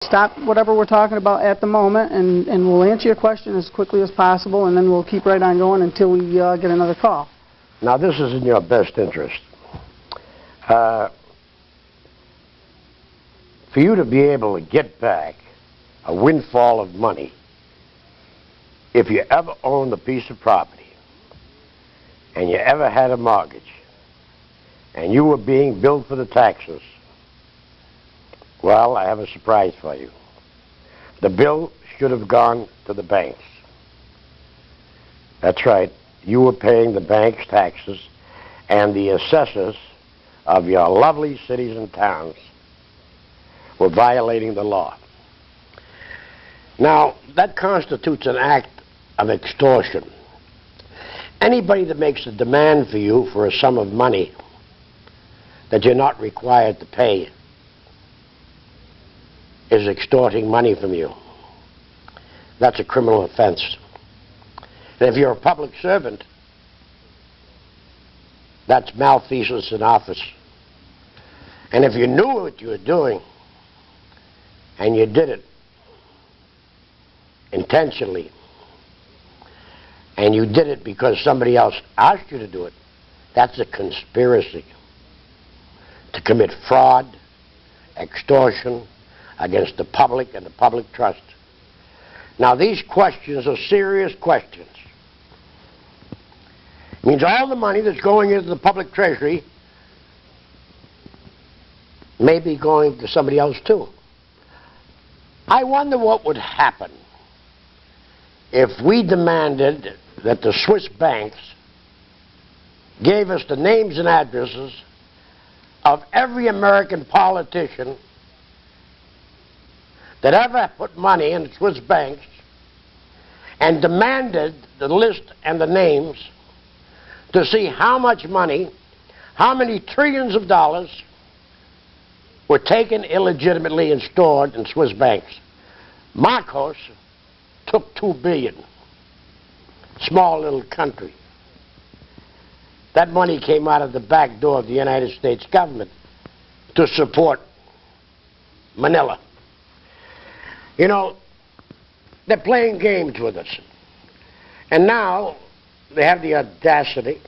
Stop whatever we're talking about at the moment, and we'll answer your question as quickly as possible, and then we'll keep right on going until we get another call. Now, this is in your best interest. For you to be able to get back a windfall of money, if you ever owned a piece of property, and you ever had a mortgage, and you were being billed for the taxes, well, I have a surprise for you. The bill should have gone to the banks. That's right. You were paying the bank's taxes, and the assessors of your lovely cities and towns were violating the law. Now, that constitutes an act of extortion. Anybody that makes a demand for you for a sum of money that you're not required to pay is extorting money from you. That's a criminal offense. And if you're a public servant, that's malfeasance in office. And if you knew what you were doing, and you did it intentionally, and you did it because somebody else asked you to do it, that's a conspiracy to commit fraud, extortion against the public and the public trust. Now, these questions are serious questions. It means all the money that's going into the public treasury may be going to somebody else too. I wonder what would happen if we demanded that the Swiss banks gave us the names and addresses of every American politician that ever put money in Swiss banks, and demanded the list and the names to see how much money, how many trillions of dollars were taken illegitimately and stored in Swiss banks. Marcos took $2 billion. Small little country. That money came out of the back door of the United States government to support Manila. You know, they're playing games with us. And now they have the audacity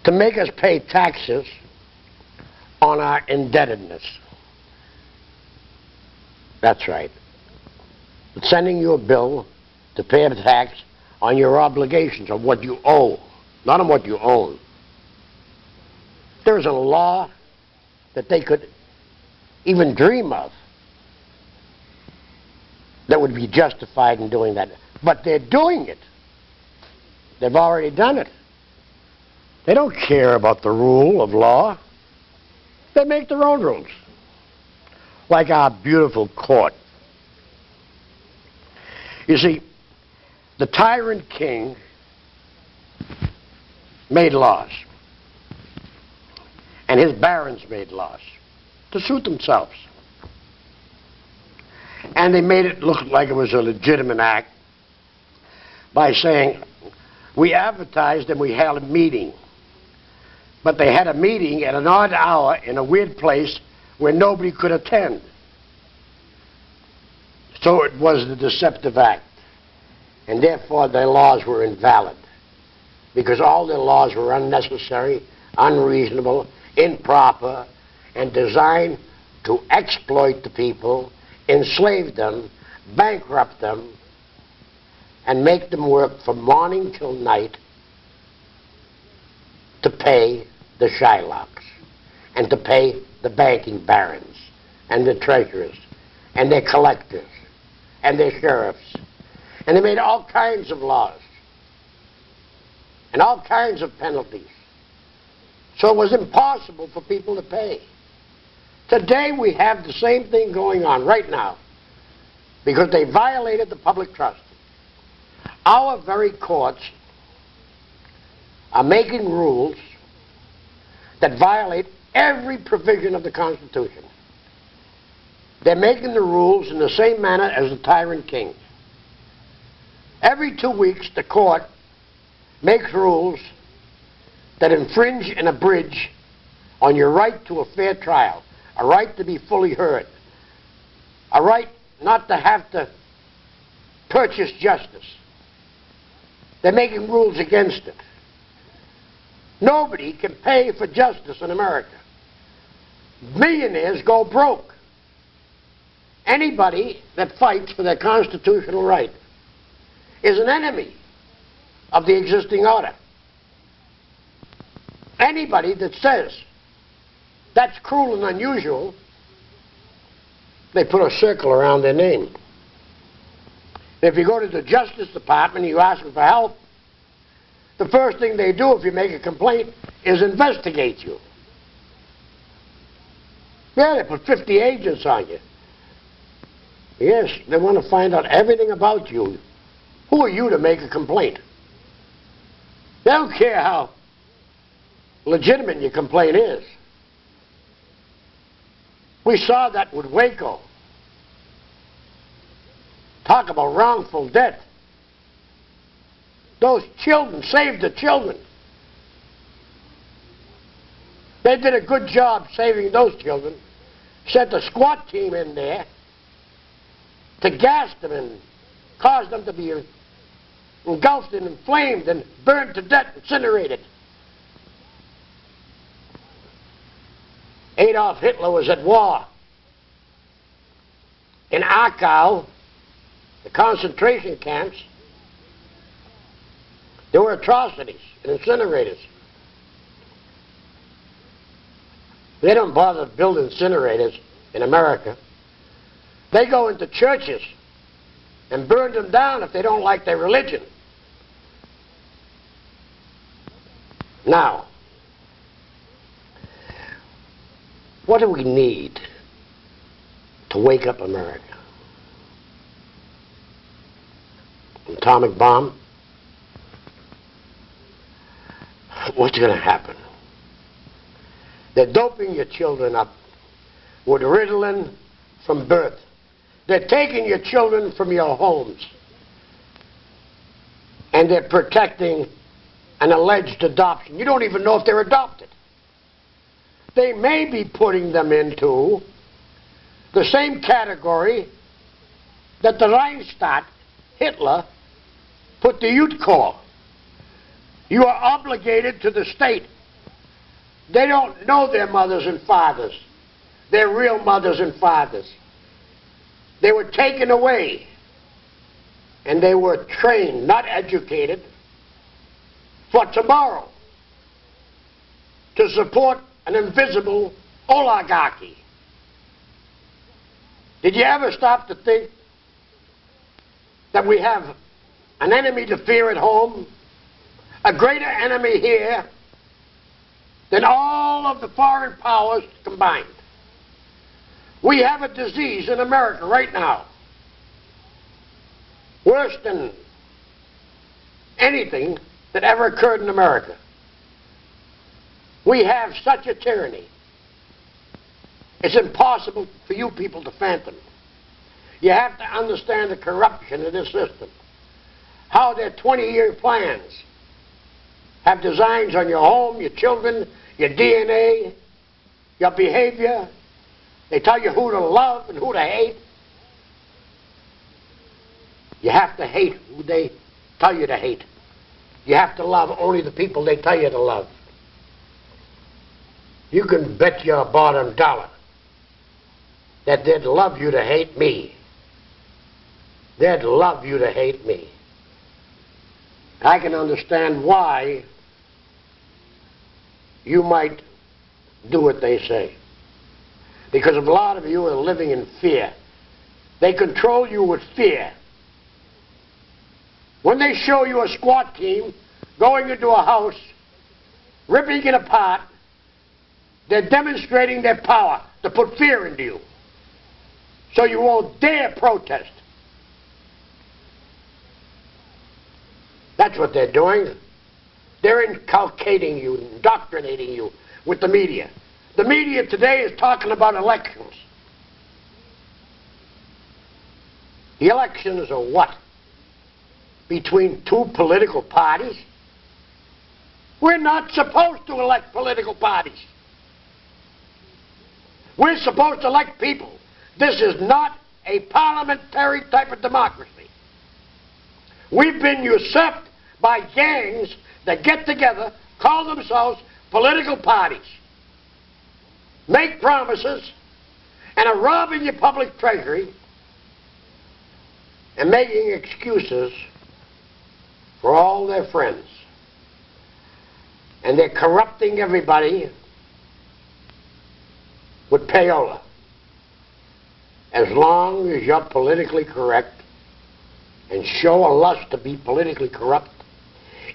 to make us pay taxes on our indebtedness. That's right. It's sending you a bill to pay a tax on your obligations, on what you owe, not on what you own. There's a law that they could even dream of that would be justified in doing that. But they're doing it. They've already done it. They don't care about the rule of law. They make their own rules. Like our beautiful court. You see, the tyrant king made laws. And his barons made laws to suit themselves. And they made it look like it was a legitimate act by saying, we advertised and we held a meeting. But they had a meeting at an odd hour in a weird place where nobody could attend. So it was the deceptive act. And therefore their laws were invalid. Because all their laws were unnecessary, unreasonable, improper, and designed to exploit the people, enslave them, bankrupt them, and make them work from morning till night to pay the Shylocks, and to pay the banking barons, and the treasurers, and their collectors, and their sheriffs. And they made all kinds of laws, and all kinds of penalties. So it was impossible for people to pay. Today we have the same thing going on right now, because they violated the public trust. Our very courts are making rules that violate every provision of the Constitution. They're making the rules in the same manner as the tyrant king. Every 2 weeks, the court makes rules that infringe and abridge on your right to a fair trial. a right to be fully heard, a right not to have to purchase justice. They're making rules against it. Nobody can pay for justice in America. Millionaires go broke. Anybody that fights for their constitutional right is an enemy of the existing order. Anybody that says that's cruel and unusual, they put a circle around their name. If you go to the Justice Department and you ask them for help, the first thing they do if you make a complaint is investigate you. Yeah, they put 50 agents on you. Yes, they want to find out everything about you. Who are you to make a complaint? They don't care how legitimate your complaint is. We saw that with WACO. Talk about wrongful death. Those children saved the children. They did a good job saving those children. Sent a SWAT team in there to gas them and cause them to be engulfed and inflamed and burned to death, incinerated. Adolf Hitler was at war. In Argyle, the concentration camps, there were atrocities and incinerators. They don't bother to build incinerators in America. They go into churches and burn them down if they don't like their religion. Now, what do we need to wake up America? An atomic bomb? What's going to happen? They're doping your children up with Ritalin from birth. They're taking your children from your homes. And they're protecting an alleged adoption. You don't even know if they're adopted. They may be putting them into the same category that the Reichstag, Hitler, put the Youth Corps. You are obligated to the state. They don't know their mothers and fathers. Their real mothers and fathers. They were taken away. And they were trained, not educated, for tomorrow to support an invisible oligarchy. Did you ever stop to think that we have an enemy to fear at home, a greater enemy here than all of the foreign powers combined? We have a disease in America right now, worse than anything that ever occurred in America. We have such a tyranny. It's impossible for you people to fathom. You have to understand the corruption of this system. How their 20-year plans have designs on your home, your children, your DNA, your behavior. They tell you who to love and who to hate. You have to hate who they tell you to hate. You have to love only the people they tell you to love. You can bet your bottom dollar that they'd love you to hate me. They'd love you to hate me. I can understand why you might do what they say. Because a lot of you are living in fear. They control you with fear. When they show you a SWAT team going into a house, ripping it apart, they're demonstrating their power to put fear into you. So you won't dare protest. That's what they're doing. They're inculcating you, indoctrinating you with the media. The media today is talking about elections. The elections are what? Between two political parties? We're not supposed to elect political parties. We're supposed to elect people. This is not a parliamentary type of democracy. We've been usurped by gangs that get together, call themselves political parties, make promises, and are robbing your public treasury and making excuses for all their friends. And they're corrupting everybody with payola. As long as you're politically correct and show a lust to be politically corrupt,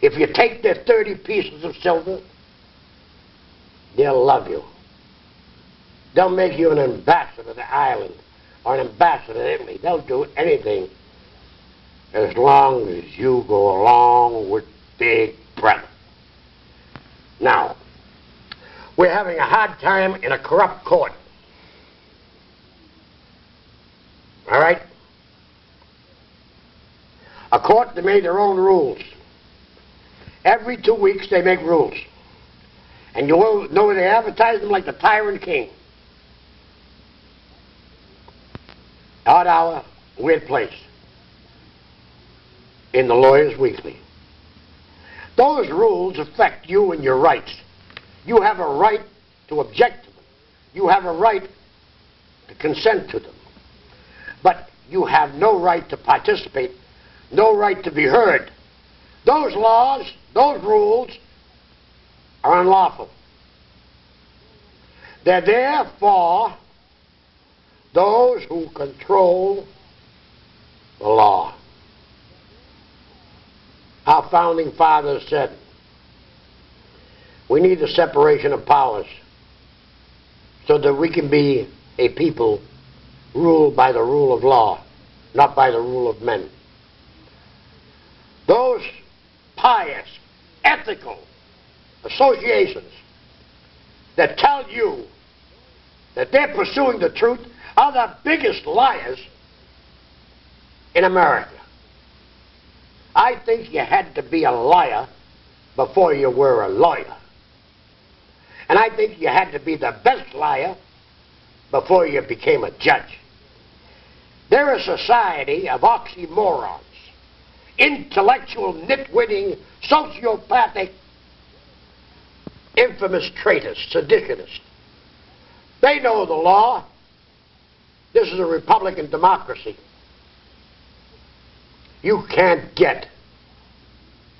if you take their 30 pieces of silver, they'll love you. They'll make you an ambassador to Ireland or an ambassador to Italy. They'll do anything as long as you go along with Big Brother. Now, we're having a hard time in a corrupt court. All right? A court that made their own rules. Every 2 weeks they make rules. And you know where they advertise them like the Tyrant King. Odd hour, weird place. In the Lawyer's Weekly. Those rules affect you and your rights. You have a right to object to them. You have a right to consent to them. But you have no right to participate, no right to be heard. Those laws, those rules are unlawful. They're there for those who control the law. Our founding fathers said, we need a separation of powers so that we can be a people ruled by the rule of law, not by the rule of men. Those pious, ethical associations that tell you that they're pursuing the truth are the biggest liars in America. I think you had to be a liar before you were a lawyer. And I think you had to be the best liar before you became a judge. They're a society of oxymorons, intellectual, nitwitting, sociopathic, infamous traitors, seditionists. They know the law. This is a Republican democracy. You can't get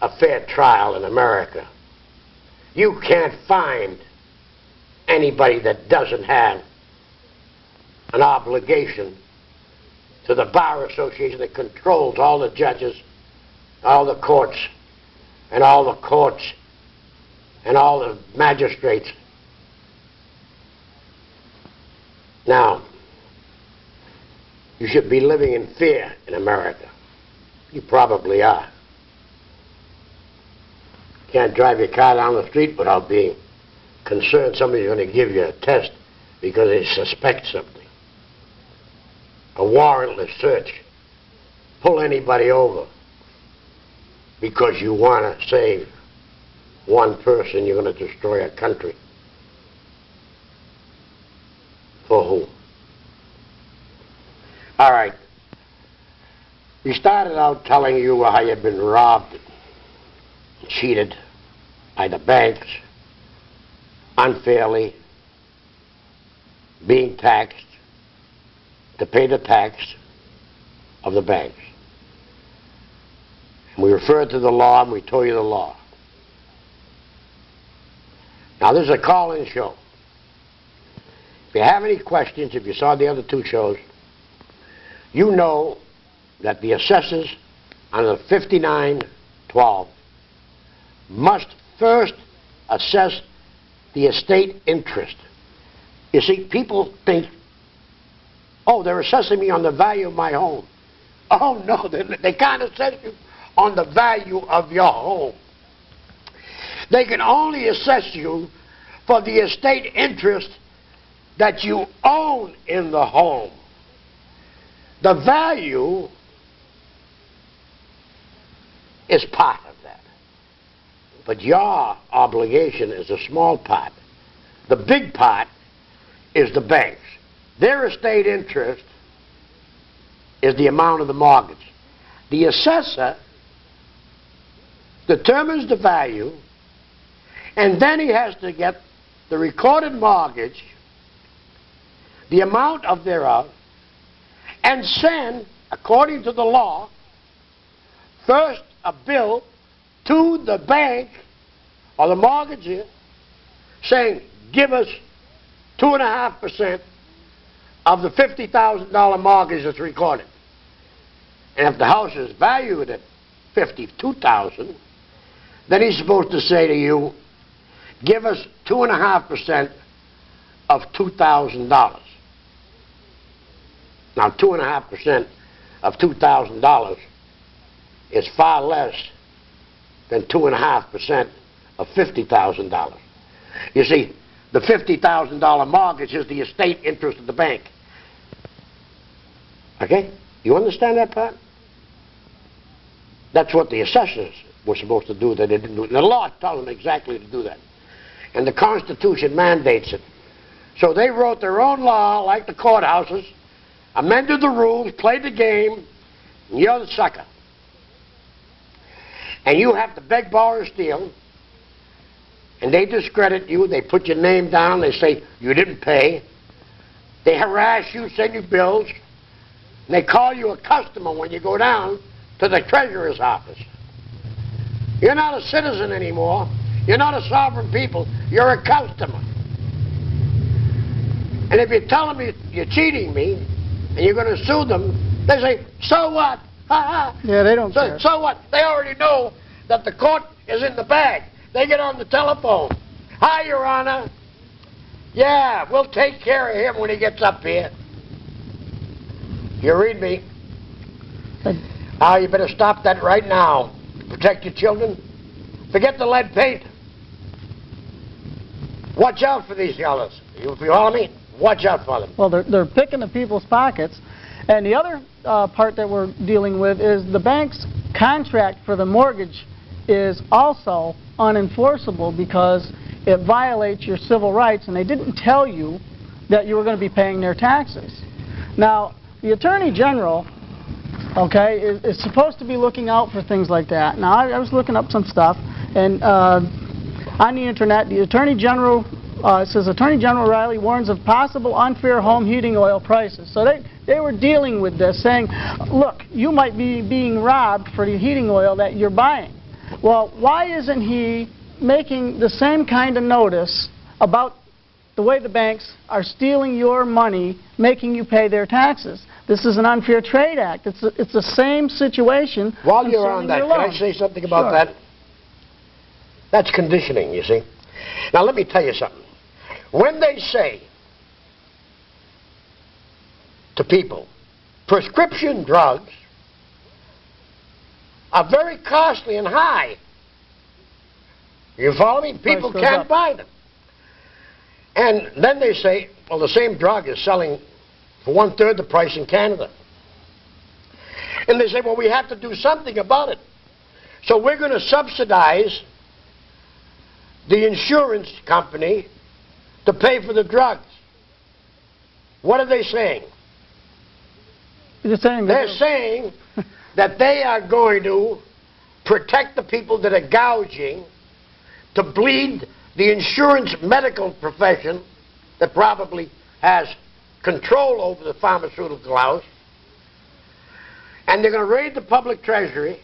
a fair trial in America. You can't find anybody that doesn't have an obligation to the Bar Association that controls all the judges, all the courts, and all the courts, and all the magistrates. Now, you should be living in fear in America. You probably are. Can't drive your car down the street without being concerned somebody's going to give you a test because they suspect something. A warrantless search. Pull anybody over because you want to save one person, you're going to destroy a country. For who? All right. We started out telling you how you've been robbed, cheated by the banks, unfairly, being taxed to pay the tax of the banks. And we referred to the law and we told you the law. Now this is a call-in show. If you have any questions, if you saw the other two shows, you know that the assessors under 5912 must first assess the estate interest. You see, people think, oh, they're assessing me on the value of my home. Oh, no, they can't assess you on the value of your home. They can only assess you for the estate interest that you own in the home. The value is part of that. But your obligation is a small part. The big part is the banks. Their estate interest is the amount of the mortgage. The assessor determines the value, and then he has to get the recorded mortgage, the amount of thereof, and send, according to the law, first a bill to the bank or the mortgagor saying, give us 2.5% of the $50,000 mortgage that's recorded. And if the house is valued at $52,000, then he's supposed to say to you, give us 2.5% of $2,000. Now, 2.5% of $2,000 is far less than 2.5% of $50,000. You see, the $50,000 mortgage is the estate interest of the bank. Okay? You understand that part? That's what the assessors were supposed to do that they didn't do. The law tells them exactly to do that. And the Constitution mandates it. So they wrote their own law, like the courthouses, amended the rules, played the game, and you're the sucker. And you have to beg, borrow, steal, and they discredit you. They put your name down. They say you didn't pay. They harass you, send you bills, and they call you a customer when you go down to the treasurer's office. You're not a citizen anymore. You're not a sovereign people. You're a customer. And if you're telling me you're cheating me and you're going to sue them, they say, so what? Yeah, they don't care. So what? They already know that the court is in the bag. They get on the telephone. Hi, Your Honor. Yeah, we'll take care of him when he gets up here. You read me? Now, you better stop that right now. Protect your children. Forget the lead paint. Watch out for these fellas. You follow me? Watch out for them. Well, they're picking the people's pockets. And the other part that we're dealing with is the bank's contract for the mortgage is also unenforceable because it violates your civil rights, and they didn't tell you that you were going to be paying their taxes. Now, the Attorney General, okay, is supposed to be looking out for things like that. Now, I was looking up some stuff, and on the Internet, the Attorney General says, Attorney General Riley warns of possible unfair home heating oil prices. So they were dealing with this, saying, look, you might be being robbed for the heating oil that you're buying. Well, why isn't he making the same kind of notice about the way the banks are stealing your money, making you pay their taxes? This is an unfair trade act. It's the same situation. While you're on that, can I say something about that? That's conditioning, you see. Now, let me tell you something. When they say to people, prescription drugs are very costly and high, you follow me? People can't buy them. And then they say, well, the same drug is selling for 1/3 the price in Canada. And they say, well, we have to do something about it. So we're going to subsidize the insurance company to pay for the drugs. What are they saying? They're saying that they are going to protect the people that are gouging, to bleed the insurance medical profession that probably has control over the pharmaceutical house, and they're going to raid the public treasury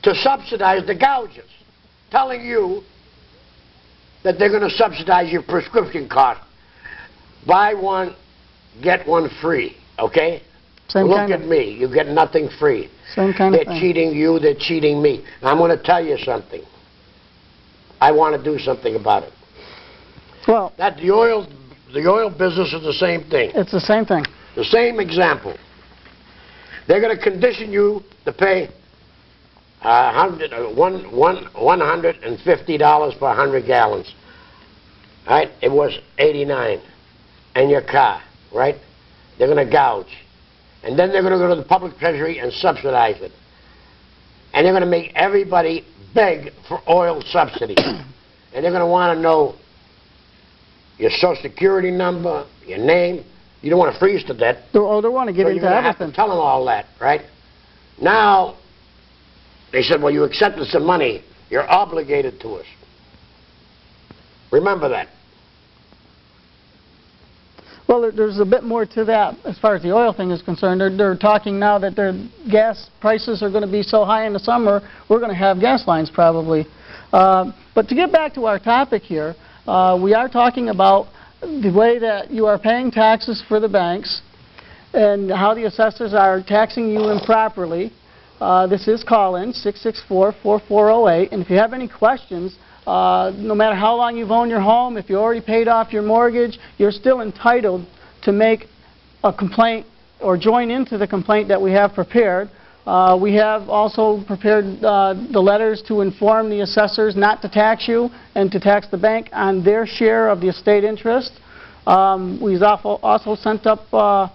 to subsidize the gougers, telling you that they're going to subsidize your prescription cost. Buy one, get one free, okay? Look at me. You get nothing free. Same kind of thing. They're cheating you, they're cheating me. Now, I'm going to tell you something. I want to do something about it. Well, the oil business is the same thing. It's the same thing. The same example. They're going to condition you to pay $150 for 100 gallons. Right? It was 89. And your car, right? They're going to gouge. And then they're going to go to the public treasury and subsidize it. And they're going to make everybody beg for oil subsidy. And they're going to want to know your social security number, your name. You don't want to freeze to death. They want to get so into you're everything. have to tell them all that, right? Now, they said, well, you accepted some money. You're obligated to us. Remember that. Well, there's a bit more to that as far as the oil thing is concerned. They're talking now that their gas prices are going to be so high in the summer, we're going to have gas lines probably. But to get back to our topic here, we are talking about the way that you are paying taxes for the banks and how the assessors are taxing you improperly. This is call-in, 664-4408. And if you have any questions, no matter how long you've owned your home, if you already paid off your mortgage, you're still entitled to make a complaint or join into the complaint that we have prepared. We have also prepared the letters to inform the assessors not to tax you and to tax the bank on their share of the estate interest. We've also sent up a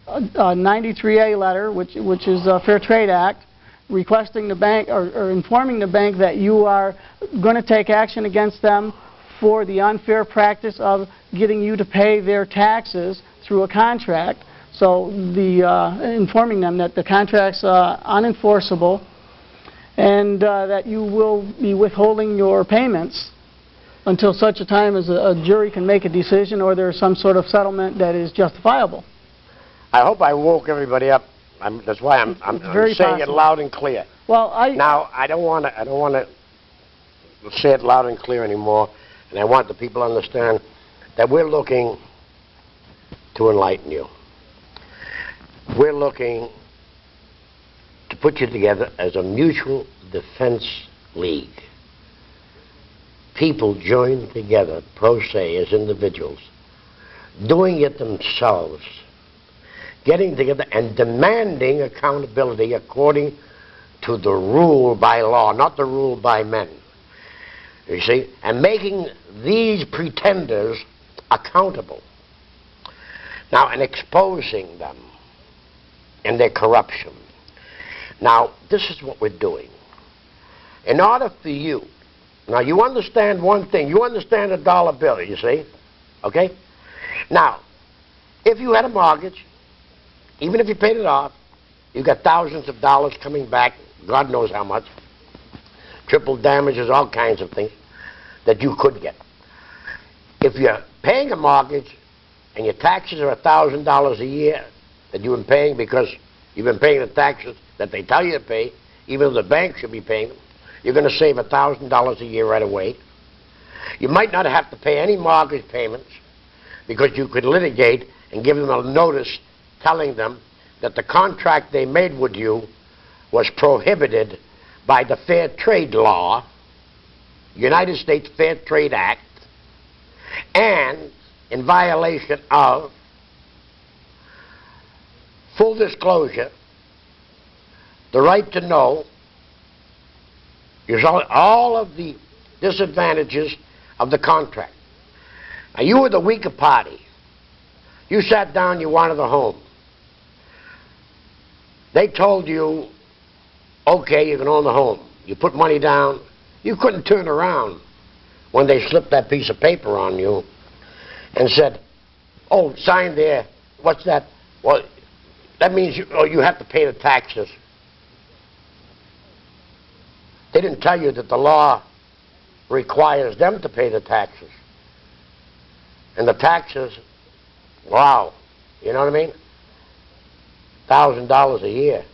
93A letter, which is a Fair Trade Act, requesting the bank or informing the bank that you are going to take action against them for the unfair practice of getting you to pay their taxes through a contract. So informing them that the contract's unenforceable and that you will be withholding your payments until such a time as a jury can make a decision or there's some sort of settlement that is justifiable. I hope I woke everybody up. That's why I'm saying it loud and clear. Well, now I don't want to say it loud and clear anymore, and I want the people to understand that we're looking to enlighten you. We're looking to put you together as a mutual defense league. People join together, pro se, as individuals, doing it themselves, getting together and demanding accountability according to the rule by law, not the rule by men. You see? And making these pretenders accountable. Now, and exposing them and their corruption. Now, this is what we're doing. In order for you, now you understand one thing, you understand a dollar bill, you see, okay? Now, if you had a mortgage, even if you paid it off, you got thousands of dollars coming back, God knows how much, triple damages, all kinds of things that you could get. If you're paying a mortgage and your taxes are $1,000 a year that you've been paying because you've been paying the taxes that they tell you to pay, even though the bank should be paying them, you're going to save $1,000 a year right away. You might not have to pay any mortgage payments because you could litigate and give them a notice telling them that the contract they made with you was prohibited by the Fair Trade Law, United States Fair Trade Act, and in violation of full disclosure, the right to know, all of the disadvantages of the contract. Now, you were the weaker party. You sat down, you wanted a home. They told you, okay, you can own the home. You put money down. You couldn't turn around when they slipped that piece of paper on you and said, oh, sign there. What's that? Well, that means you have to pay the taxes. They didn't tell you that the law requires them to pay the taxes. And the taxes, wow, you know what I mean? $1,000 a year.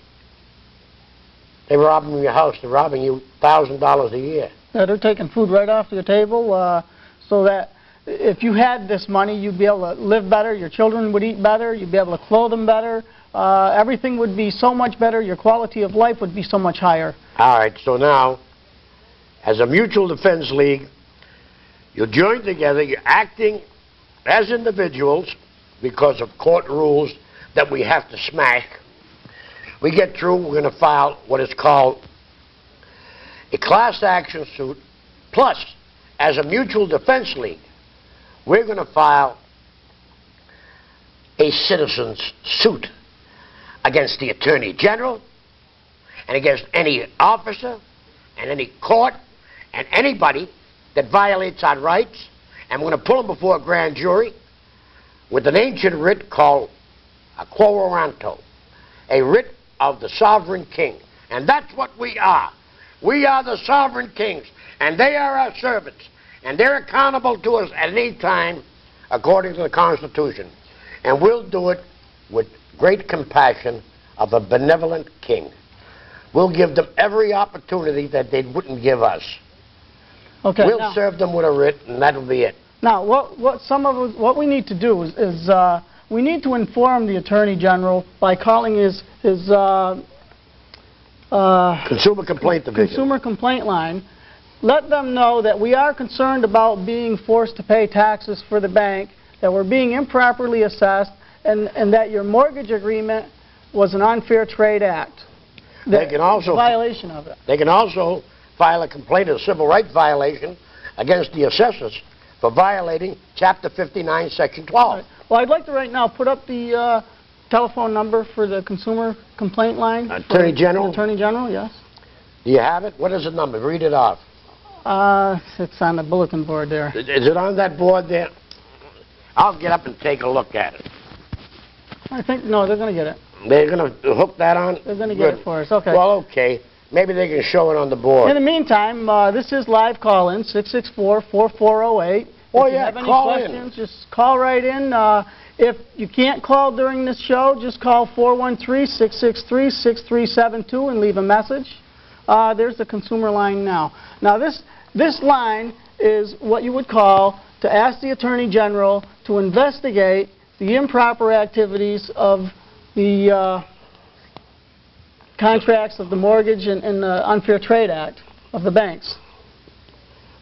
They were robbing your house. They're robbing you $1,000 a year. Yeah, they're taking food right off your table so that if you had this money, you'd be able to live better, your children would eat better, you'd be able to clothe them better, everything would be so much better, your quality of life would be so much higher. All right, so now, as a mutual defense league, you join together, you're acting as individuals because of court rules that we have to smash. We get through, we're going to file what is called a class action suit, plus, as a mutual defense league, we're going to file a citizen's suit against the Attorney General and against any officer and any court and anybody that violates our rights and we're going to pull them before a grand jury with an ancient writ called a quo warranto, a writ of the sovereign king. And that's what we are. We are the sovereign kings, and they are our servants, and they're accountable to us at any time according to the Constitution. And we'll do it with great compassion of a benevolent king. We'll give them every opportunity that they wouldn't give us. Okay. We'll serve them with a writ, and that'll be it. Now, what we need to do is we need to inform the Attorney General by calling his Consumer Complaint Division. Consumer Complaint Line. Let them know that we are concerned about being forced to pay taxes for the bank, that we're being improperly assessed, and that your mortgage agreement was an unfair trade act. They can also violation of it. They can also file a complaint of civil rights violation against the assessors for violating Chapter 59, Section 12. Right. Well, I'd like to right now put up the telephone number for the Consumer Complaint Line. Attorney General? Attorney General, yes. Do you have it? What is the number? Read it off. It's on the bulletin board there. Is it on that board there? I'll get up and take a look at it. I think, no, they're going to get it. They're going to hook that on? They're going to get it for us, okay. Well, okay. Maybe they can show it on the board. In the meantime, this is live call-in, 664-4408. Oh, if you yeah, have any call questions, just call right in. If you can't call during this show, just call 413-663-6372 and leave a message. There's the consumer line now. Now, this line is what you would call to ask the Attorney General to investigate the improper activities of the contracts of the Mortgage and the Unfair Trade Act of the banks.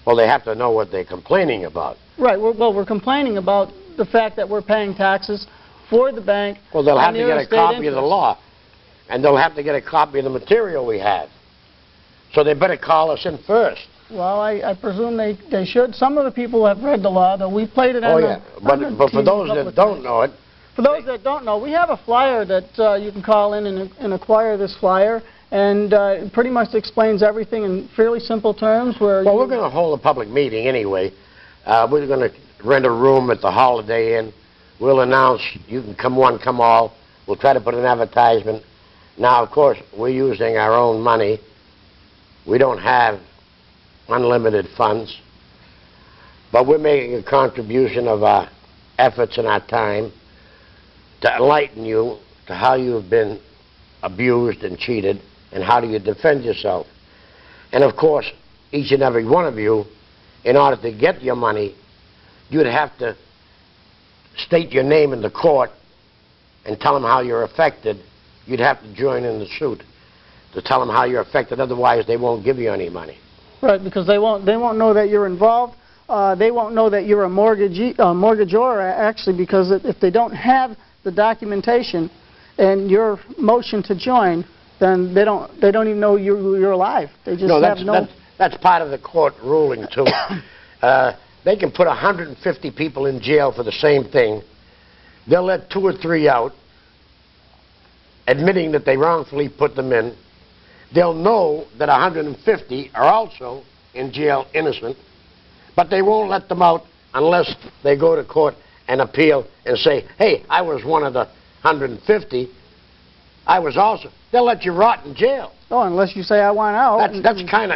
Well, they have to know what they're complaining about. Right. We're complaining about the fact that we're paying taxes for the bank. Well, they'll have to and get a state copy of the interest. law, and they'll have to get a copy of the material we have. So they better call us in first. Well, I presume they should. Some of the people have read the law, though. We played it on the But for those that don't know it... For those that don't know, we have a flyer that you can call in and acquire this flyer, and it pretty much explains everything in fairly simple terms. Well, we're going to hold a public meeting anyway. We're going to rent a room at the Holiday Inn. We'll announce you can come one, come all. We'll try to put an advertisement. Now, of course, we're using our own money. We don't have unlimited funds, but we're making a contribution of our efforts and our time to enlighten you to how you've been abused and cheated and how do you defend yourself. And of course, each and every one of you, in order to get your money, you'd have to state your name in the court and tell them how you're affected. You'd have to join in the suit to tell them how you're affected, otherwise they won't give you any money. Right, because they won't know that you're involved. They won't know that you're a mortgagor, actually, because if they don't have the documentation and your motion to join, then they don't even know you're alive. They just that's part of the court ruling too. They can put 150 people in jail for the same thing. They'll let 2 or 3 out, admitting that they wrongfully put them in. They'll know that 150 are also in jail innocent, but they won't let them out unless they go to court and appeal and say, hey, I was one of the 150. I was also. They'll let you rot in jail. Oh, unless you say I want out. That's kind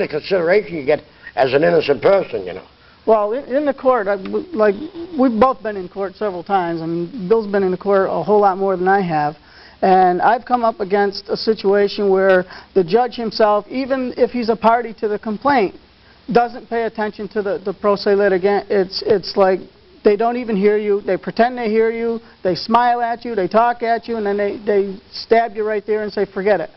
of consideration you get as an innocent person, you know. Well, in the court, like we've both been in court several times. I mean, Bill's been in the court a whole lot more than I have. And I've come up against a situation where the judge himself, even if he's a party to the complaint, doesn't pay attention to the pro se litigant. It's like they don't even hear you. They pretend they hear you. They smile at you. They talk at you, and then they stab you right there and say, forget it.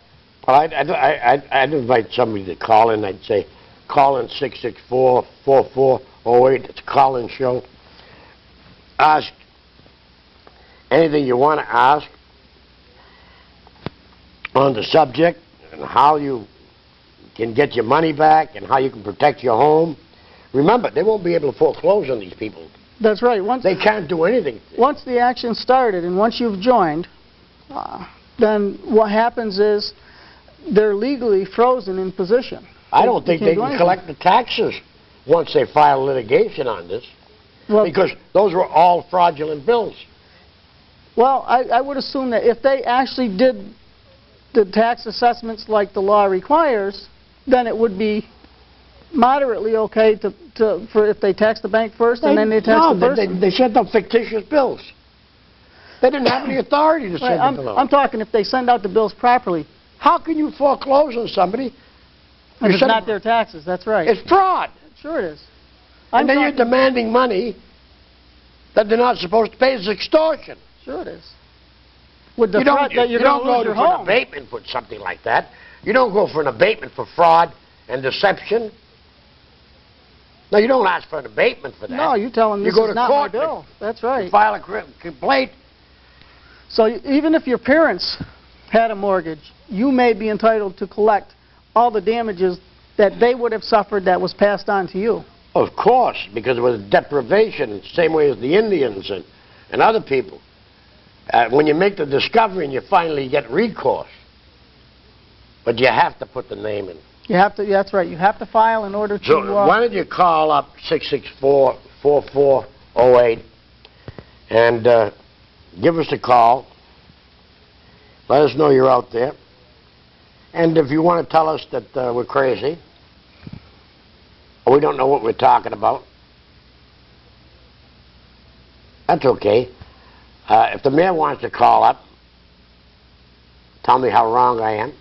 Well, I'd invite somebody to call in. I'd say, call in 664-4408. It's a call-in show. Ask anything you want to ask on the subject and how you can get your money back and how you can protect your home. Remember, they won't be able to foreclose on these people. That's right. They can't do anything. Once the action started and once you've joined, then what happens is they're legally frozen in position. I don't think they can collect the taxes once they file litigation on this. Well, because those were all fraudulent bills. well, I would assume that if they actually did the tax assessments like the law requires, then it would be moderately okay for if they tax the bank first and then they tax the person. They sent up fictitious bills. They didn't have any authority to send the bill. I'm talking if they send out the bills properly. How can you foreclose on somebody? If it's not their taxes, that's right. It's fraud. Sure it is. And then you're demanding money that they're not supposed to pay. It's extortion. Sure it is. With the threat that you're going to lose your home. You don't go for an abatement for something like that. You don't go for an abatement for fraud and deception. No, you don't ask for an abatement for that. No, you tell them this is not my bill. That's right. You file a complaint. So even if your parents had a mortgage, you may be entitled to collect all the damages that they would have suffered that was passed on to you. Of course, because it was deprivation, same way as the Indians and other people. When you make the discovery and you finally get recourse, but you have to put the name in. You have to, that's right, you have to file in order to... So why don't you call up 664-4408 and give us a call. Let us know you're out there. And if you want to tell us that we're crazy, or we don't know what we're talking about, that's okay. If the mayor wants to call up, tell me how wrong I am,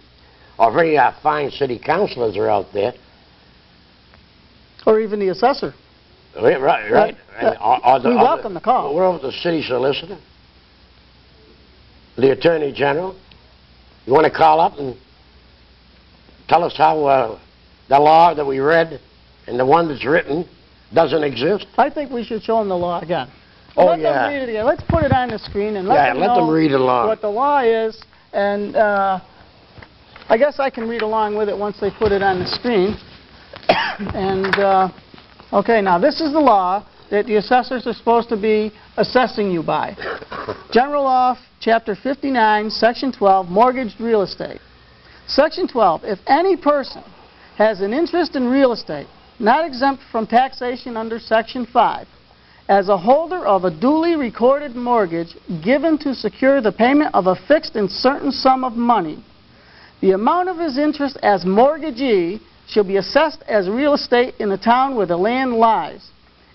or if any fine city councilors are out there. Or even the assessor. Right. We welcome the call. What about the city solicitor? The attorney general? You want to call up and tell us how the law that we read and the one that's written doesn't exist? I think we should show them the law again. Let them read it again. Let's put it on the screen and let them know read along. What the law is. And I guess I can read along with it once they put it on the screen. And, okay, now this is the law that the assessors are supposed to be assessing you by. General Law, Chapter 59, Section 12, Mortgaged Real Estate. Section 12, if any person has an interest in real estate not exempt from taxation under Section 5, as a holder of a duly recorded mortgage given to secure the payment of a fixed and certain sum of money, the amount of his interest as mortgagee shall be assessed as real estate in the town where the land lies,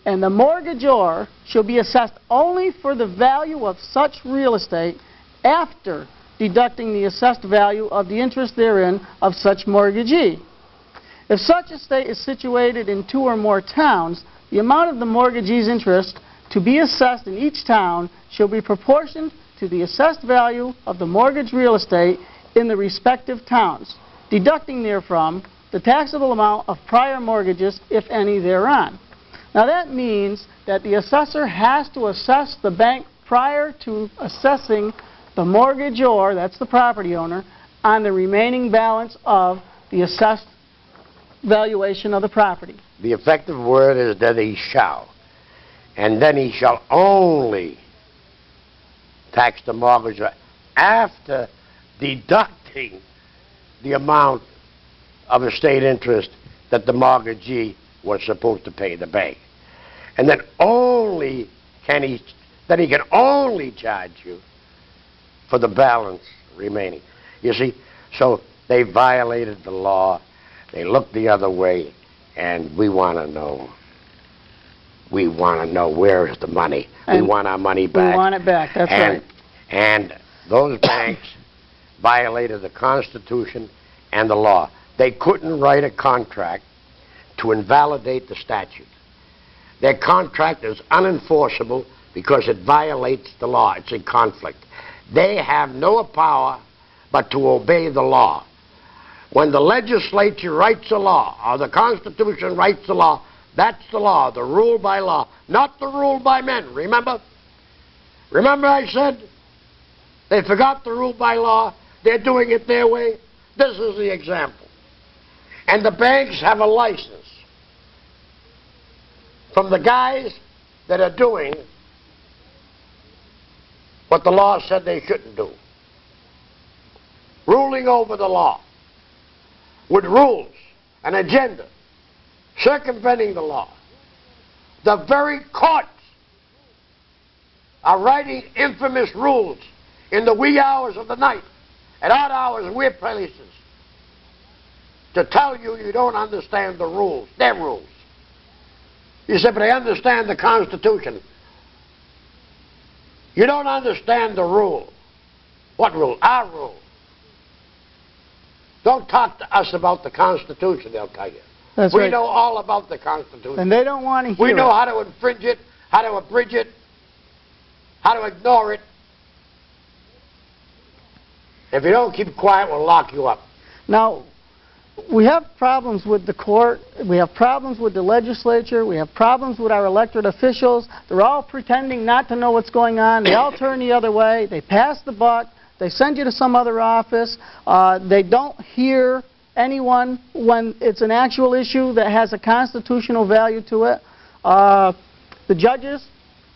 and the mortgagor shall be assessed only for the value of such real estate after deducting the assessed value of the interest therein of such mortgagee. If such estate is situated in 2 or more towns, the amount of the mortgagee's interest to be assessed in each town shall be proportioned to the assessed value of the mortgage real estate in the respective towns, deducting therefrom the taxable amount of prior mortgages, if any, thereon. Now that means that the assessor has to assess the bank prior to assessing the mortgagor, that's the property owner, on the remaining balance of the assessed valuation of the property. The effective word is that he shall. And then he shall only tax the mortgagor after deducting the amount of estate interest that the mortgagee was supposed to pay the bank. And then only he can only charge you for the balance remaining. You see, so they violated the law, they looked the other way, and we want to know. We want to know where is the money. We want our money back. We want it back, that's right. And those banks violated the Constitution and the law. They couldn't write a contract to invalidate the statute. Their contract is unenforceable because it violates the law. It's in conflict. They have no power but to obey the law. When the legislature writes a law, or the Constitution writes a law, that's the law, the rule by law, not the rule by men. Remember? Remember I said they forgot the rule by law. They're doing it their way. This is the example. And the banks have a license from the guys that are doing what the law said they shouldn't do. Ruling over the law with rules, an agenda, circumventing the law. The very courts are writing infamous rules in the wee hours of the night, at odd hours and weird places, to tell you you don't understand the rules, their rules. You say, but I understand the Constitution. You don't understand the rule. What rule? Our rule. Don't talk to us about the Constitution, they'll tell you. That's we right. know all about the Constitution. And they don't want to hear We know it. how to infringe it, how to abridge it, how to ignore it. If you don't keep quiet, we'll lock you up. Now, we have problems with the court, we have problems with the legislature, we have problems with our elected officials. They're all pretending not to know what's going on. They all turn the other way. They pass the buck. They send you to some other office. They don't hear anyone when it's an actual issue that has a constitutional value to it. The judges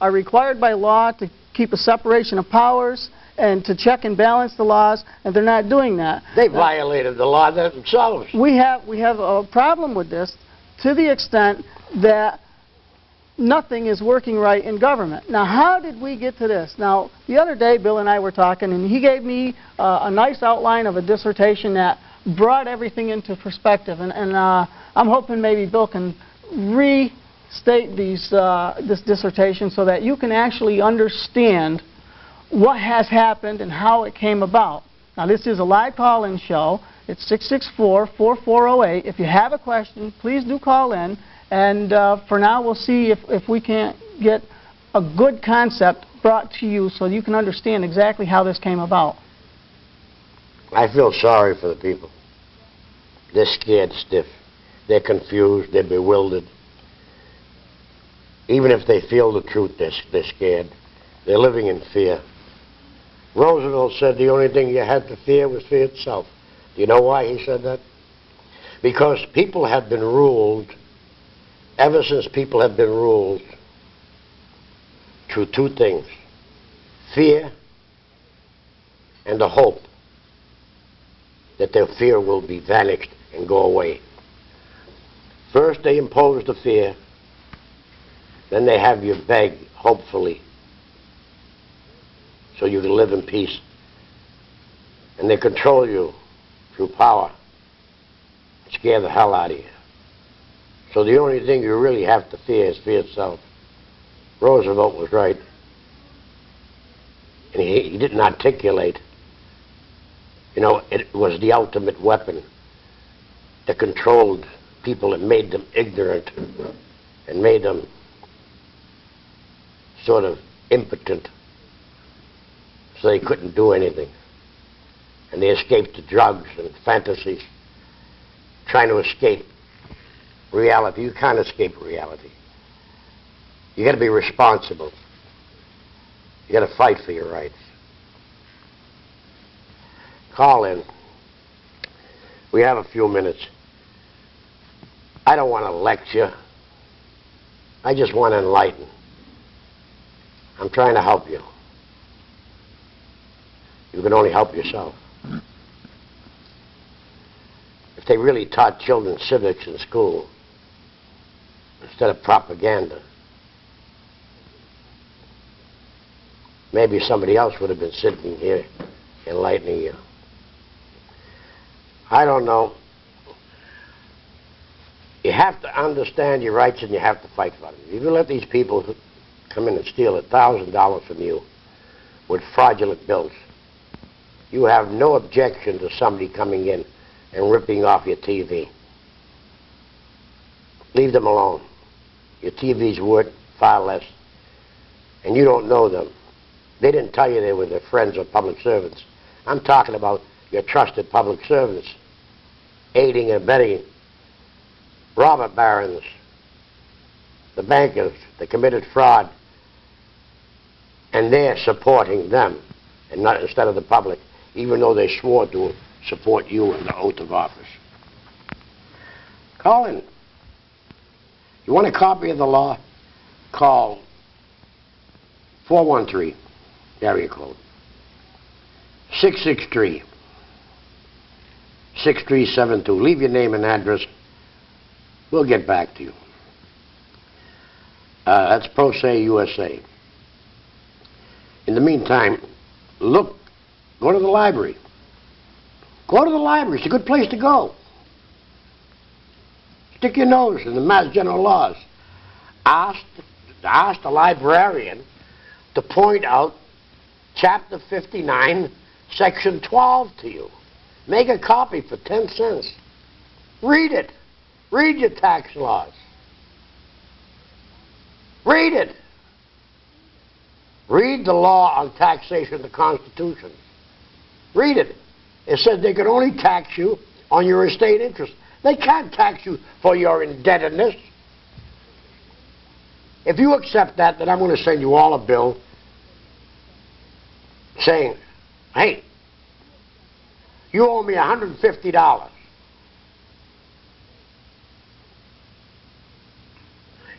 are required by law to keep a separation of powers and to check and balance the laws, and they're not doing that. They violated the law themselves. We have a problem with this to the extent that nothing is working right in government. Now, how did we get to this? Now, the other day, Bill and I were talking, and he gave me a nice outline of a dissertation that brought everything into perspective. And I'm hoping maybe Bill can restate this dissertation so that you can actually understand what has happened and how it came about. Now, this is a live call-in show. It's 664-4408. If you have a question, please do call in. And for now, we'll see if we can't get a good concept brought to you so you can understand exactly how this came about. I feel sorry for the people. They're scared stiff. They're confused. They're bewildered. Even if they feel the truth, they're scared. They're living in fear. Roosevelt said the only thing you had to fear was fear itself. Do you know why he said that? Because people have been ruled, ever since people have been ruled, through two things: fear and the hope that their fear will be vanished and go away. First they impose the fear, then they have you beg, hopefully, so you can live in peace. And they control you through power, scare the hell out of you. So the only thing you really have to fear is fear itself. Roosevelt was right. And he didn't articulate. You know, it was the ultimate weapon that controlled people and made them ignorant and made them sort of impotent, so they couldn't do anything. And they escaped to drugs and fantasies, trying to escape reality. You can't escape reality. You got to be responsible. You got to fight for your rights. Call in. We have a few minutes. I don't want to lecture. I just want to enlighten. I'm trying to help you. You can only help yourself. If they really taught children civics in school instead of propaganda, maybe somebody else would have been sitting here enlightening you. I don't know. You have to understand your rights and you have to fight for them. If you let these people come in and steal $1,000 from you with fraudulent bills, you have no objection to somebody coming in and ripping off your TV. Leave them alone. Your TV's worth far less, and you don't know them. They didn't tell you they were their friends or public servants. I'm talking about your trusted public servants aiding and abetting robber barons, the bankers that committed fraud, and they're supporting them and not instead of the public, even though they swore to support you in the oath of office. Call in. You want a copy of the law? Call 413, area code, 663-6372. Leave your name and address. We'll get back to you. That's Pro Se USA. in the meantime, look, go to the library. Go to the library. It's a good place to go. Stick your nose in the Mass General Laws. Ask the librarian to point out Chapter 59, Section 12 to you. Make a copy for 10 cents. Read it. Read your tax laws. Read it. Read the law on taxation of the Constitution. Read it. It says they can only tax you on your estate interest. They can't tax you for your indebtedness. If you accept that, then I'm going to send you all a bill saying, hey, you owe me $150.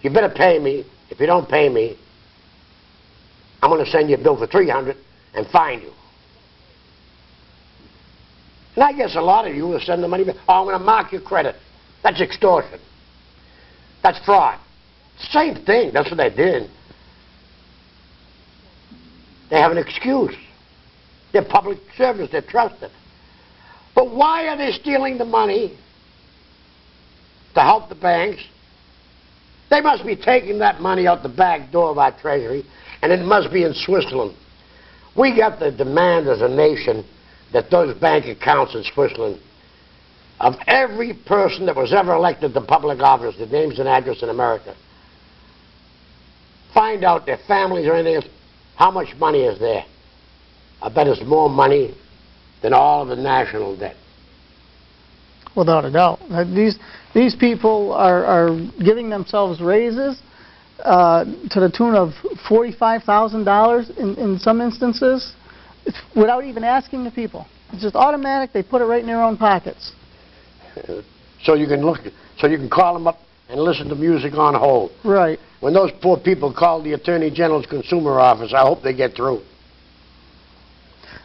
You better pay me. If you don't pay me, I'm going to send you a bill for $300 and fine you. And I guess a lot of you will send the money back. Oh, I'm going to mark your credit. That's extortion. That's fraud. Same thing. That's what they did. They have an excuse. They're public servants. They're trusted. But why are they stealing the money to help the banks? They must be taking that money out the back door of our treasury, and it must be in Switzerland. We got the demand as a nation that those bank accounts in Switzerland, of every person that was ever elected to public office, their names and address in America, find out their families or anything else, how much money is there. I bet it's more money than all of the national debt. Without a doubt. These people are giving themselves raises to the tune of $45,000 in some instances without even asking the people. It's just automatic. They put it right in their own pockets. So you can call them up and listen to music on hold. Right. When those poor people call the Attorney General's Consumer Office, I hope they get through.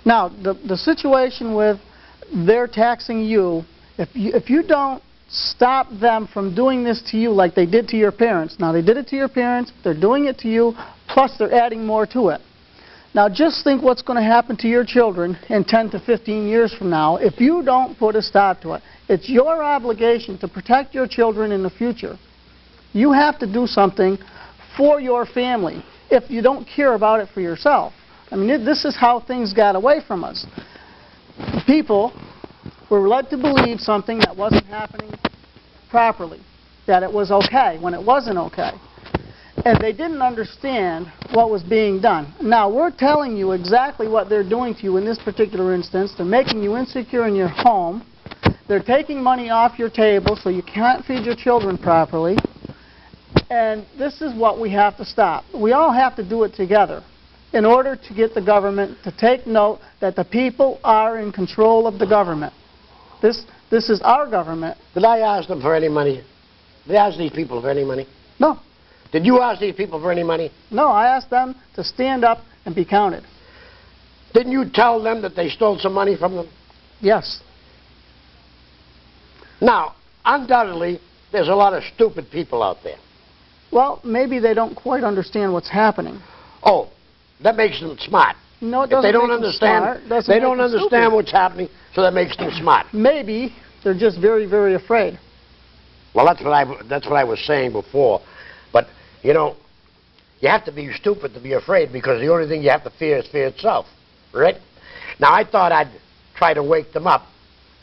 Now, the situation with they're taxing you, if you don't stop them from doing this to you like they did to your parents. Now, they did it to your parents, they're doing it to you, plus they're adding more to it. Now, just think what's going to happen to your children in 10 to 15 years from now if you don't put a stop to it. It's your obligation to protect your children in the future. You have to do something for your family if you don't care about it for yourself. I mean, this is how things got away from us. People were led to believe something that wasn't happening properly, that it was okay when it wasn't okay. And they didn't understand what was being done. Now, we're telling you exactly what they're doing to you in this particular instance. They're making you insecure in your home. They're taking money off your table so you can't feed your children properly. And this is what we have to stop. We all have to do it together in order to get the government to take note that the people are in control of the government. This is our government. Did I ask them for any money? Did I ask these people for any money? No. Did you ask these people for any money? No, I asked them to stand up and be counted. Didn't you tell them that they stole some money from them? Yes. Now, undoubtedly, there's a lot of stupid people out there. Well, maybe they don't quite understand what's happening. Oh, that makes them smart. No, it doesn't if they don't make them understand, smart. Doesn't they make don't them understand stupid. what's happening, so that makes them smart. Maybe they're just very, very afraid. Well, that's what I was saying before. But, you know, you have to be stupid to be afraid because the only thing you have to fear is fear itself, right? Now, I thought I'd try to wake them up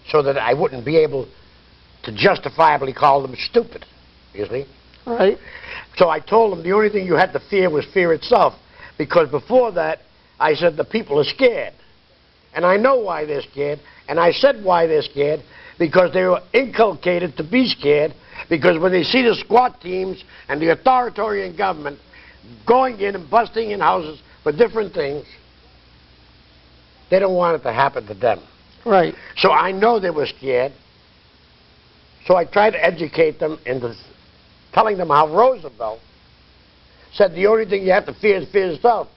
so that I wouldn't be able to justifiably call them stupid, you see? Right. So I told them the only thing you had to fear was fear itself, because before that, I said the people are scared. And I know why they're scared, and I said why they're scared, because they were inculcated to be scared, because when they see the SWAT teams and the authoritarian government going in and busting in houses for different things, they don't want it to happen to them. Right. So I know they were scared, so I tried to educate them into telling them how Roosevelt said the only thing you have to fear is fear yourself.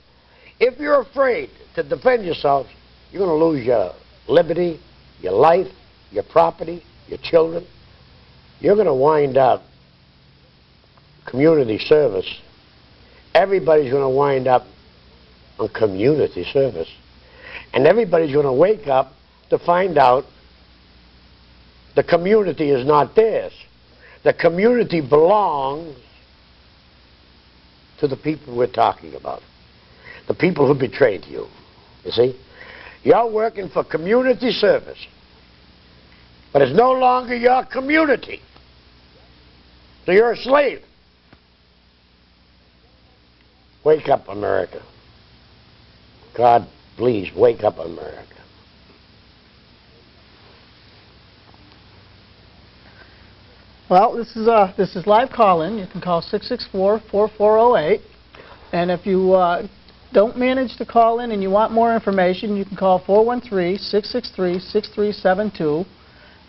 If you're afraid to defend yourself, you're going to lose your liberty, your life, your property, your children. You're going to wind up community service. Everybody's going to wind up on community service. And everybody's going to wake up to find out the community is not theirs. The community belongs to the people we're talking about, the people who betrayed you. You see? You're working for community service, but it's no longer your community. So you're a slave. Wake up, America. God, please, wake up, America. Well, this is live call-in. You can call 664-4408. And if you don't manage to call in and you want more information, you can call 413-663-6372.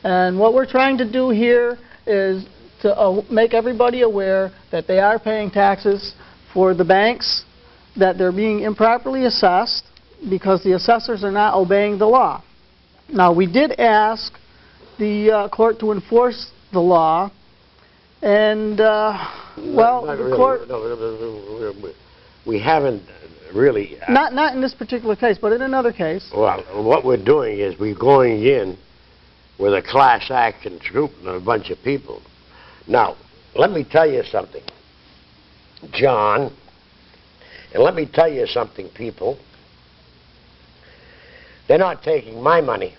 And what we're trying to do here is to make everybody aware that they are paying taxes for the banks, that they're being improperly assessed because the assessors are not obeying the law. Now, we did ask the court to enforce the law, and, well, Not the really. court... No, we haven't really... Not in this particular case, but in another case. Well, what we're doing is we're going in with a class action troop and a bunch of people. Now, let me tell you something, John, and let me tell you something, people. They're not taking my money.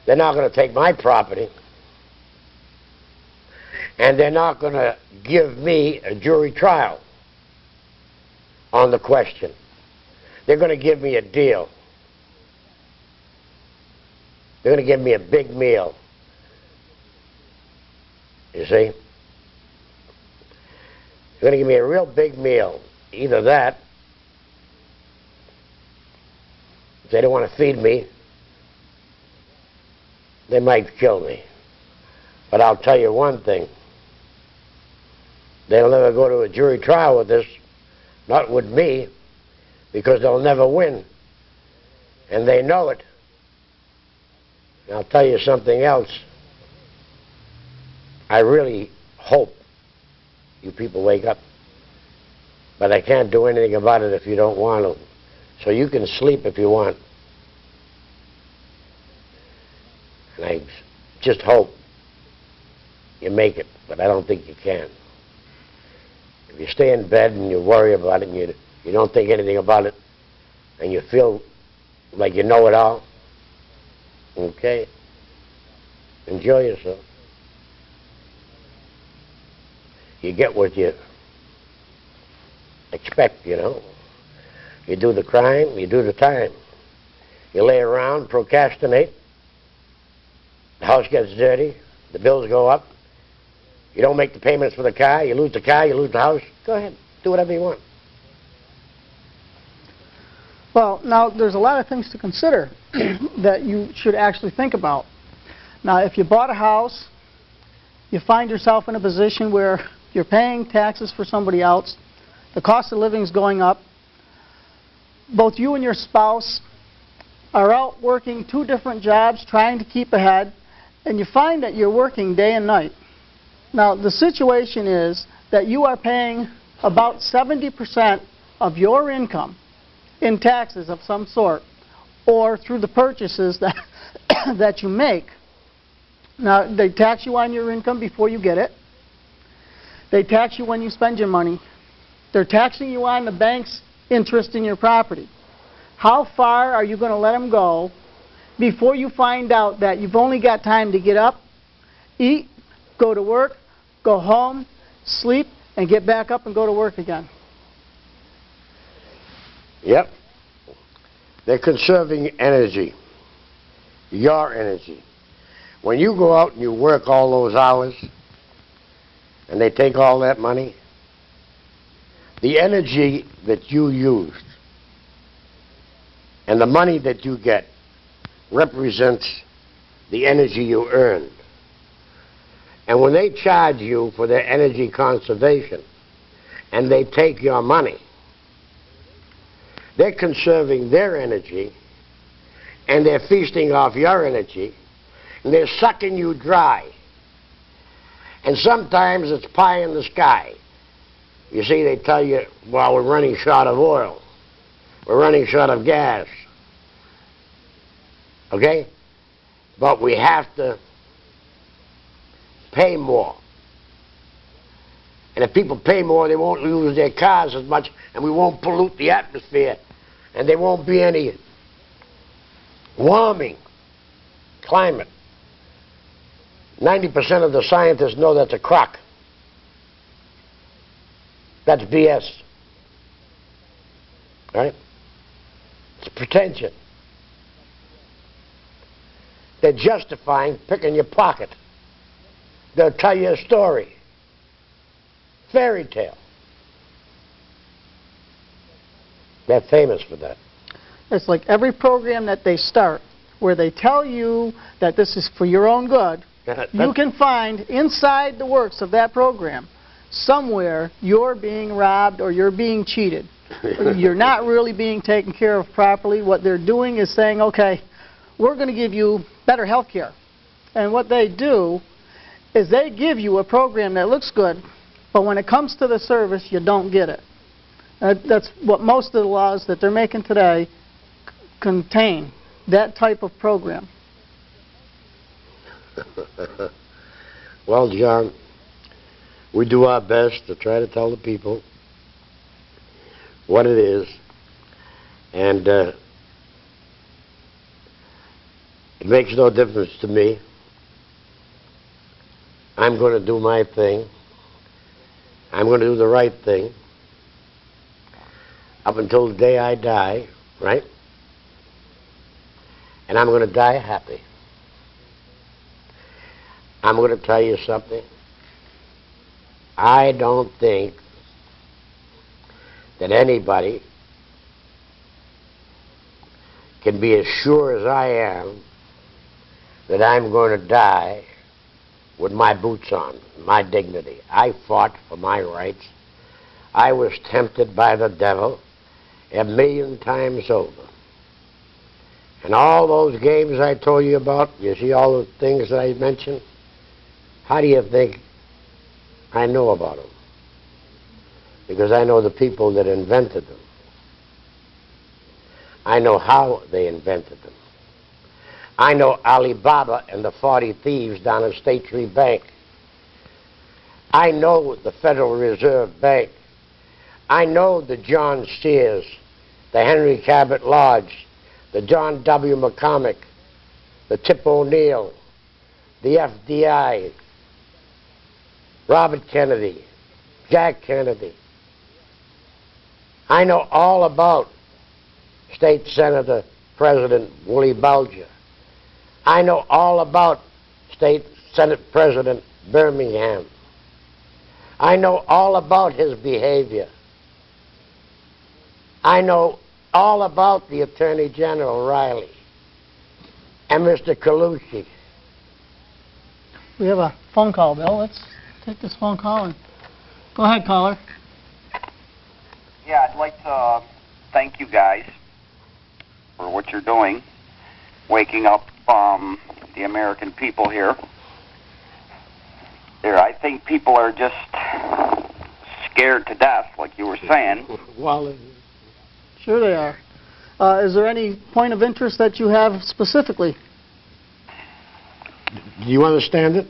They're not going to take my property. And they're not going to give me a jury trial on the question. They're going to give me a deal. They're going to give me a big meal. You see? They're going to give me a real big meal. Either that, if they don't want to feed me, they might kill me. But I'll tell you one thing. They'll never go to a jury trial with this, not with me, because they'll never win. And they know it. And I'll tell you something else. I really hope you people wake up. But I can't do anything about it if you don't want to. So you can sleep if you want. And I just hope you make it, but I don't think you can. If you stay in bed and you worry about it and you don't think anything about it and you feel like you know it all, okay, enjoy yourself. You get what you expect, you know. You do the crime, you do the time. You lay around, procrastinate. The house gets dirty, the bills go up. You don't make the payments for the car, you lose the house. Go ahead, do whatever you want. Well, now, there's a lot of things to consider that you should actually think about. Now, if you bought a house, you find yourself in a position where you're paying taxes for somebody else, the cost of living is going up, both you and your spouse are out working 2 different jobs trying to keep ahead, and you find that you're working day and night. Now, the situation is that you are paying about 70% of your income in taxes of some sort, or through the purchases that, that you make. Now, they tax you on your income before you get it. They tax you when you spend your money. They're taxing you on the bank's interest in your property. How far are you going to let them go before you find out that you've only got time to get up, eat, go to work, go home, sleep, and get back up and go to work again? Yep. They're conserving energy, your energy. When you go out and you work all those hours and they take all that money, the energy that you used and the money that you get represents the energy you earned. And when they charge you for their energy conservation and they take your money, they're conserving their energy and they're feasting off your energy and they're sucking you dry. And sometimes it's pie in the sky. You see, they tell you, well, we're running short of oil. We're running short of gas. Okay? But we have to pay more. And if people pay more, they won't use their cars as much, and we won't pollute the atmosphere, and there won't be any warming climate. 90% of the scientists know that's a crock. That's BS. Right? It's pretension. They're justifying picking your pocket. They'll tell you a story. Fairy tale. They're famous for that. It's like every program that they start where they tell you that this is for your own good, you can find inside the works of that program somewhere you're being robbed or you're being cheated. You're not really being taken care of properly. What they're doing is saying, okay, we're going to give you better health care. And what they do is they give you a program that looks good, but when it comes to the service, you don't get it. That's what most of the laws that they're making today contain, that type of program. Well, John, we do our best to try to tell the people what it is, and it makes no difference to me. I'm going to do my thing. I'm going to do the right thing up until the day I die, right? And I'm going to die happy. I'm going to tell you something. I don't think that anybody can be as sure as I am that I'm going to die with my boots on, my dignity. I fought for my rights. I was tempted by the devil 1,000,000 times over. And all those games I told you about, you see all the things that I mentioned, how do you think I know about them? Because I know the people that invented them. I know how they invented them. I know Alibaba and the 40 thieves down at State Street Bank. I know the Federal Reserve Bank. I know the John Sears, the Henry Cabot Lodge, the John W. McCormick, the Tip O'Neill, the FDI, Robert Kennedy, Jack Kennedy. I know all about State Senator President Willie Bulger. I know all about State Senate President Birmingham. I know all about his behavior. I know all about the Attorney General Riley and Mr. Colucci. We have a phone call, Bill. Let's take this phone call and go ahead, caller. Yeah, I'd like to thank you guys for what you're doing, waking up the American people here. I think people are just scared to death, like you were saying. Well, Sure they are. Is there any point of interest that you have specifically? do you understand it?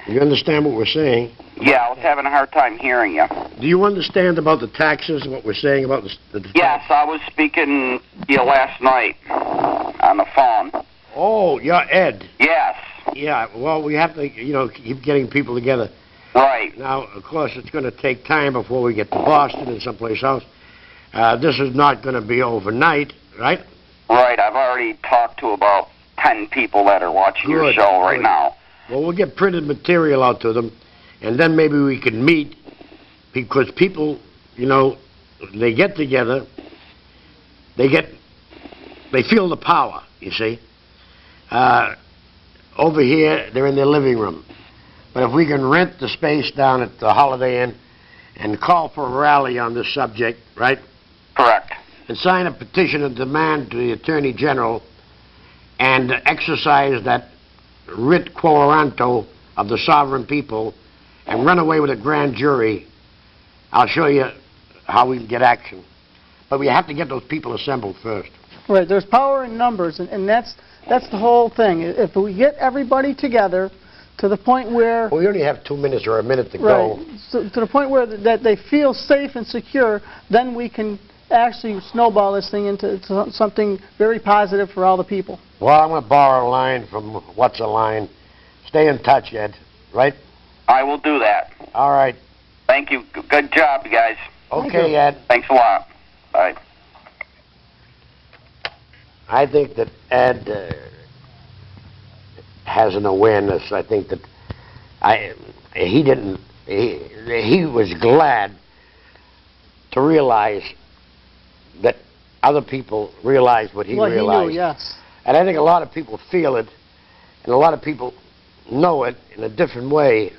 Do you understand what we're saying? Yeah, I was having a hard time hearing you. Do you understand about the taxes, what we're saying about the Yes, I was speaking to you last night on the phone. Oh, you're Ed. Yes. Yeah, well, we have to, keep getting people together. Right. Now, of course, it's going to take time before we get to Boston and someplace else. This is not going to be overnight, right? Right. I've already talked to about 10 people that are watching your show right now. Well, we'll get printed material out to them, and then maybe we can meet, because people, they get together, they feel the power, you see. Over here, they're in their living room. But if we can rent the space down at the Holiday Inn and call for a rally on this subject, right? Correct. And sign a petition and demand to the Attorney General and exercise that writ quo warranto of the sovereign people and run away with a grand jury, I'll show you how we can get action. But we have to get those people assembled first. Right, there's power in numbers, and that's the whole thing. If we get everybody together to the point where... We only have 2 minutes or a minute to right, go. so, to the point where that they feel safe and secure, then we can actually snowball this thing into something very positive for all the people. Well, I'm going to borrow a line from What's a Line. Stay in touch, Ed, right? I will do that. All right. Thank you. Good job, you guys. Okay, Ed. Thanks a lot. Bye. I think that Ed has an awareness. I think that he was glad to realize that other people realized what he realized. Well, he knew, yes. And I think a lot of people feel it, and a lot of people know it in a different way.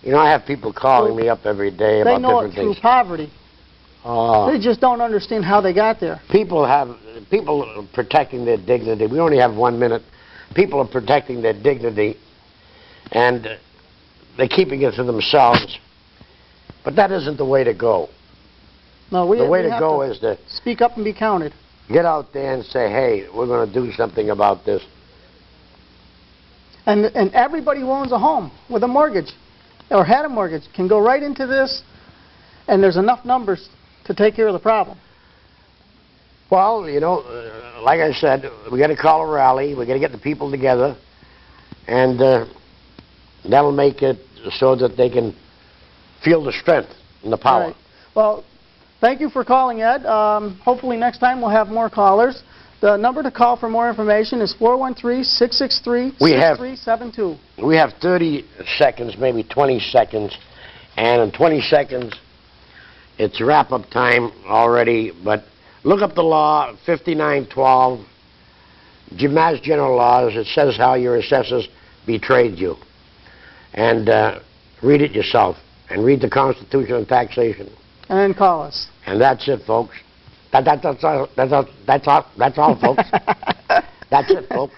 You know, I have people calling me up every day about different things. They know it through poverty. They just don't understand how they got there. People are protecting their dignity. We only have 1 minute. People are protecting their dignity, and they're keeping it to themselves. But that isn't the way to go. No, the way to go is to speak up and be counted. Get out there and say, hey, we're going to do something about this. And everybody who owns a home with a mortgage or had a mortgage can go right into this, and there's enough numbers to take care of the problem. Well, you know, like I said, we got to call a rally. We got to get the people together, and that'll make it so that they can feel the strength and the power. Right. Well, thank you for calling, Ed. Hopefully next time we'll have more callers. The number to call for more information is 413-663-6372. We have 30 seconds, maybe 20 seconds, and in 20 seconds, it's wrap-up time already, but look up the law, 5912, Mass General Laws. It says how your assessors betrayed you. And read it yourself, and read the Constitution on taxation. And then call us. And that's it, folks. That's all, folks. That's it, folks.